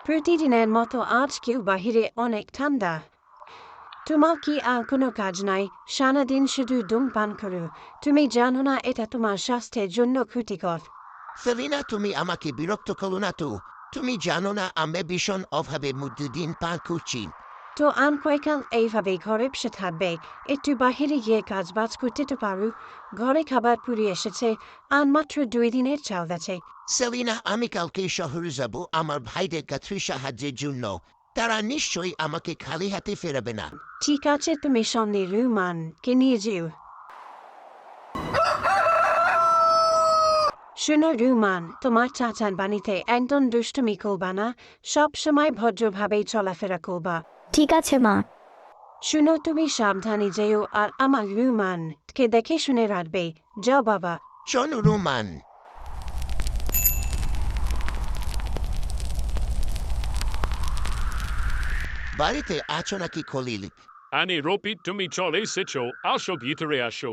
প্রতিদিনের মতো আজকেও বাহিরে অনেক ঠান্ডা। তোমার কি আর কোনো কাজ নাই? সারাদিন শুধু ধূমপান করো। তুমি জানো না এটা তোমার স্বাস্থ্যের জন্য ক্ষতিকর? সেলিনা, তুমি আমাকে বিরক্ত করো না তো। তুমি জানো না আমরা ভীষণ অভাবের মধ্যে দিন পার করছি। তো আর কয়কাল এইভাবে ঘরে বসে থাকবে? একটু বাহিরে গিয়ে কাজ বাজ করতে তো পারো। ঘরে খাবার পুড়ে এসেছে, আর মাত্র 2 দিনের চাল আছে। সেলিনা, আমি কালকে শহরে যাব আমার ভাইদের কাছে সাহায্যের জন্য। তারা নিশ্চয়ই আমাকে খালি হাতে ফেরাবে না। ঠিক আছে, তুমি সামনে রুমানকে নিয়ে যেও। শোনো রুমান, তোমার চাচার বাড়িতে একদম দুষ্টুমি করবা না। সব সময় ভদ্রভাবে চলাফেরা করবা। ঠিক আছে মা। শোনো, তুমি সাবধানে যেও, আর আমার রুমানকে দেখে শুনে রাখবে। যাও বাবা। চলো রোমান। বাড়িতে আছো নাকি খলিল? আনি রোপিত, তুমি চলে এসেছো, আসো ভিতরে আসো।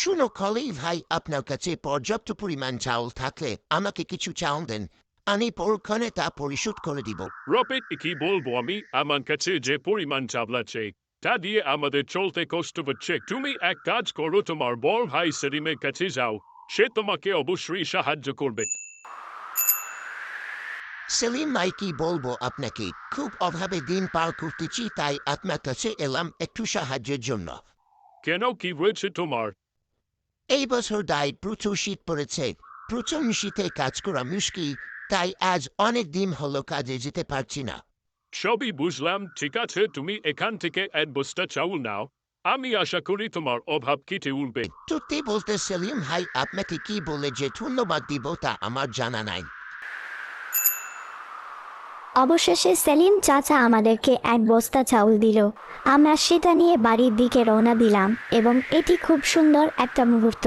শুনো খলিল ভাই, আপনার কাছে পর্যাপ্ত পরিমাণ চাউল থাকলে আমাকে কিছু চাউল দেন। আমি পরক্ষণে তা পরিশোধ করে দিব। রোপিত, কি বলবো আমি, আমার কাছে যে পরিমাণ চাল আছে তা দিয়ে আমাদের চলতে কষ্ট হচ্ছে। তুমি এক কাজ করো, তোমার বড় ভাই সেলিমের কাছে যাও, সে তোমাকে অবশ্যই সাহায্য করবে। সেলিম ভাই, কি বলবো আপনাকে, খুব অভাবে দিন পার করতেছি, তাই আপনার কাছে এলাম একটু সাহায্যের জন্য। কেন, কি হয়েছে তোমার? এই বছর দায় প্রচুর শীত পড়েছে। প্রচুর শীতে কাজ করা মুশকিল, তাই আজ অনেক দিন হলো কাজে যেতে পারছি না। সবই বুঝলাম, ঠিক আছে, তুমি এখান থেকে এক বস্তা চাউল নাও। আমি আশা করি তোমার অভাব কেটে উঠবে। সত্যি বলতে সেলিম ভাই, আপনাকে কি বলে যে ধন্যবাদ দিব তা আমার জানা নাই। অবশেষে সেলিম চাচা আমাদেরকে এক বস্তা চাউল দিল। আমরা সেটা নিয়ে বাড়ির দিকে রওনা দিলাম এবং এটি খুব সুন্দর একটা মুহূর্ত।